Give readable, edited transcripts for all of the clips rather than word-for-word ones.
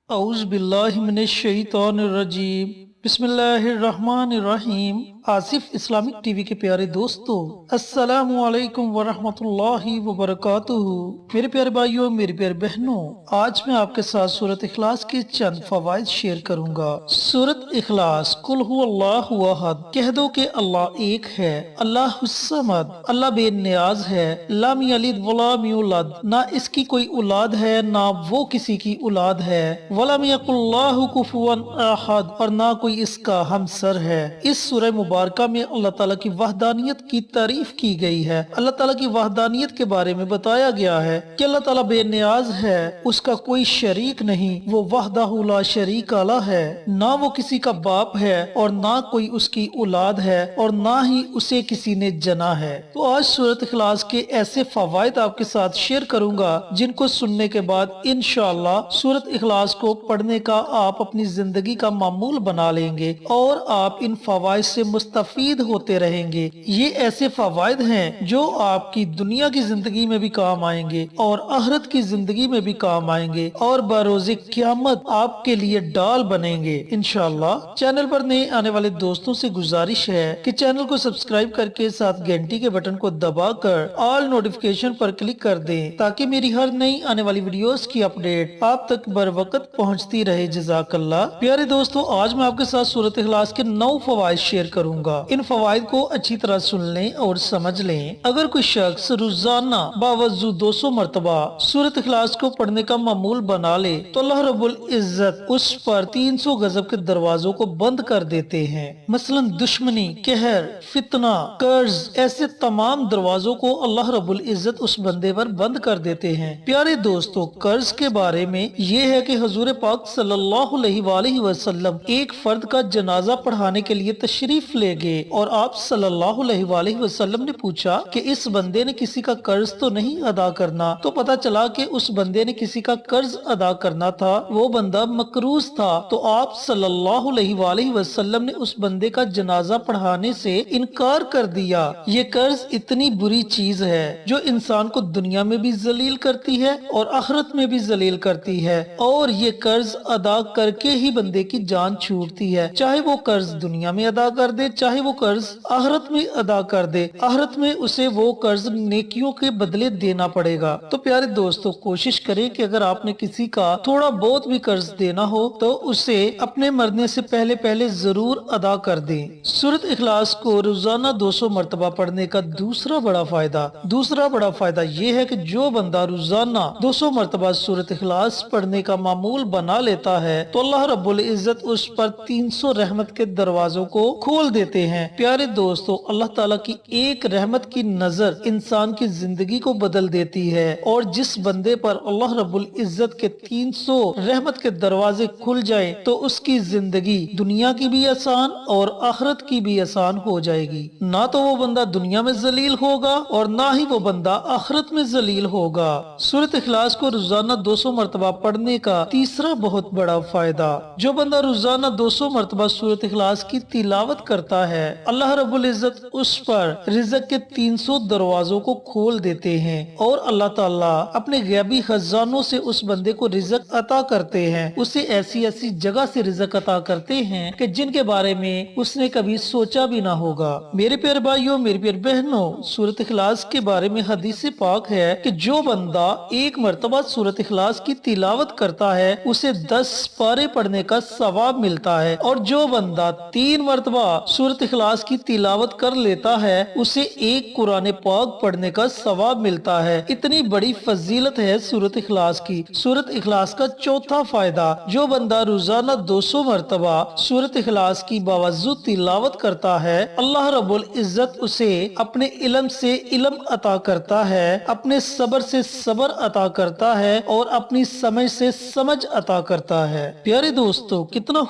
اعوذ باللہ من الشیطان الرجیم بسم اللہ الرحمن الرحیم۔ آصف اسلامک ٹی وی کے پیارے دوستو، السلام علیکم ورحمۃ اللہ وبرکاتہ۔ میرے پیارے بھائیوں، میری پیارے بہنوں، آج میں آپ کے ساتھ سورۃ اخلاص کے چند فوائد شیئر کروں گا۔ سورۃ اخلاص، قل هو اللہ احد، کہہ دو کہ اللہ ایک ہے، اللہ الصمد، اللہ بے نیاز ہے، لم یلد ولم یولد، نہ اس کی کوئی اولاد ہے نہ وہ کسی کی اولاد ہے، ولم یکن اللہ کفوا احد، اور نہ کوئی اس کا ہمسر ہے۔ اس سورہ مبارکہ میں اللہ تعالیٰ کی وحدانیت کی تعریف کی گئی ہے۔ اللہ تعالیٰ کی وحدانیت کے بارے میں بتایا گیا ہے کہ اللہ تعالیٰ بے نیاز ہے، اس کا کوئی شریک نہیں، وہ وحدہ لا شریک لہ ہے، نہ وہ کسی کا باپ ہے اور نہ کوئی اس کی اولاد ہے اور نہ ہی اسے کسی نے جنا ہے۔ تو آج سورۃ اخلاص کے ایسے فوائد آپ کے ساتھ شیئر کروں گا جن کو سننے کے بعد انشاءاللہ سورۃ اخلاص کو پڑھنے کا آپ اپنی زندگی کا معمول بنا لیں گے اور آپ ان فوائد سے مستفید ہوتے رہیں گے۔ یہ ایسے فوائد ہیں جو آپ کی دنیا کی زندگی میں بھی کام آئیں گے اور آخرت کی زندگی میں بھی کام آئیں گے اور بروز قیامت آپ کے لیے ڈال بنیں گے انشاءاللہ۔ چینل پر نئے آنے والے دوستوں سے گزارش ہے کہ چینل کو سبسکرائب کر کے ساتھ گھنٹی کے بٹن کو دبا کر آل نوٹیفیکیشن پر کلک کر دیں تاکہ میری ہر نئی آنے والی ویڈیوز کی اپڈیٹ آپ تک بر وقت پہنچتی رہے۔ جزاک اللہ۔ پیارے دوستو، آج میں آپ کے ساتھ سورۃ اخلاص کے 9 فوائد شیئر کروں گا۔ ان فوائد کو اچھی طرح سن لیں اور سمجھ لیں۔ اگر کوئی شخص روزانہ باوضو 200 مرتبہ سورۃ اخلاص کو پڑھنے کا معمول بنا لے تو اللہ رب العزت اس پر 300 غضب کے دروازوں کو بند کر دیتے ہیں۔ مثلا دشمنی، قہر، فتنہ، قرض، ایسے تمام دروازوں کو اللہ رب العزت اس بندے پر بند کر دیتے ہیں۔ پیارے دوستو، قرض کے بارے میں یہ ہے کہ حضور پاک صلی اللہ علیہ وآلہ وسلم ایک فرد کا جنازہ پڑھانے کے لیے تشریف لے گئے اور آپ صلی اللہ علیہ وآلہ وسلم نے پوچھا کہ اس بندے نے کسی کا قرض تو نہیں ادا کرنا؟ تو پتا چلا کہ اس بندے نے کسی کا قرض ادا کرنا تھا، وہ بندہ مقروض تھا۔ تو آپ صلی اللہ علیہ وآلہ وسلم نے اس بندے کا جنازہ پڑھانے سے انکار کر دیا۔ یہ قرض اتنی بری چیز ہے جو انسان کو دنیا میں بھی ذلیل کرتی ہے اور آخرت میں بھی ذلیل کرتی ہے، اور یہ قرض ادا کر کے ہی بندے کی جان چھوٹتی ہے، چاہے وہ قرض دنیا میں ادا کر دے چاہے وہ قرض آخرت میں ادا کر دے، آخرت میں اسے وہ قرض نیکیوں کے بدلے دینا پڑے گا۔ تو پیارے دوستو، کوشش کریں کہ اگر آپ نے کسی کا تھوڑا بہت بھی قرض دینا ہو تو اسے اپنے مرنے سے پہلے ضرور ادا کر دیں۔ سورۃ اخلاص کو روزانہ 200 مرتبہ پڑھنے کا دوسرا بڑا فائدہ یہ ہے کہ جو بندہ روزانہ 200 مرتبہ سورۃ اخلاص پڑھنے کا معمول بنا لیتا ہے تو اللہ رب العزت اس پر 300 رحمت کے دروازوں کو کھول دیتے ہیں۔ پیارے دوستو، اللہ تعالیٰ کی ایک رحمت کی نظر انسان کی زندگی کو بدل دیتی ہے، اور جس بندے پر اللہ رب العزت کے 300 رحمت کے دروازے کھل جائیں تو اس کی زندگی دنیا کی بھی آسان اور آخرت کی بھی آسان ہو جائے گی۔ نہ تو وہ بندہ دنیا میں ذلیل ہوگا اور نہ ہی وہ بندہ آخرت میں ذلیل ہوگا۔ سورۃ اخلاص کو روزانہ 200 مرتبہ پڑھنے کا تیسرا بہت بڑا فائدہ، جو بندہ روزانہ 200 مرتبہ سورۃ اخلاص کی تلاوت کرتا ہے، اللہ رب العزت اس پر رزق کے 300 دروازوں کو کھول دیتے ہیں، اور اللہ تعالیٰ اپنے غیبی خزانوں سے اس بندے کو رزق عطا کرتے ہیں، اسے ایسی جگہ سے رزق عطا کرتے ہیں کہ جن کے بارے میں اس نے کبھی سوچا بھی نہ ہوگا۔ میرے پیارے بھائیوں، میری پیارے بہنوں، سورۃ اخلاص کے بارے میں حدیث پاک ہے کہ جو بندہ ایک مرتبہ سورۃ اخلاص کی تلاوت کرتا ہے اسے 10 پارے پڑھنے کا ثواب ملتا ہے، اور جو بندہ 3 مرتبہ سورۃ اخلاص کی تلاوت کر لیتا ہے اسے ایک قرآن پاک پڑھنے کا ثواب ملتا ہے۔ اتنی بڑی فضیلت ہے سورۃ اخلاص کی۔ سورۃ اخلاص کا چوتھا فائدہ، جو بندہ روزانہ 200 مرتبہ سورۃ اخلاص کی باوضو تلاوت کرتا ہے، اللہ رب العزت اسے اپنے علم سے علم عطا کرتا ہے، اپنے صبر سے صبر عطا کرتا ہے اور اپنی سمجھ سے سمجھ عطا کرتا ہے۔ پیارے دوستو، کتنا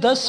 10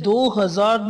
2000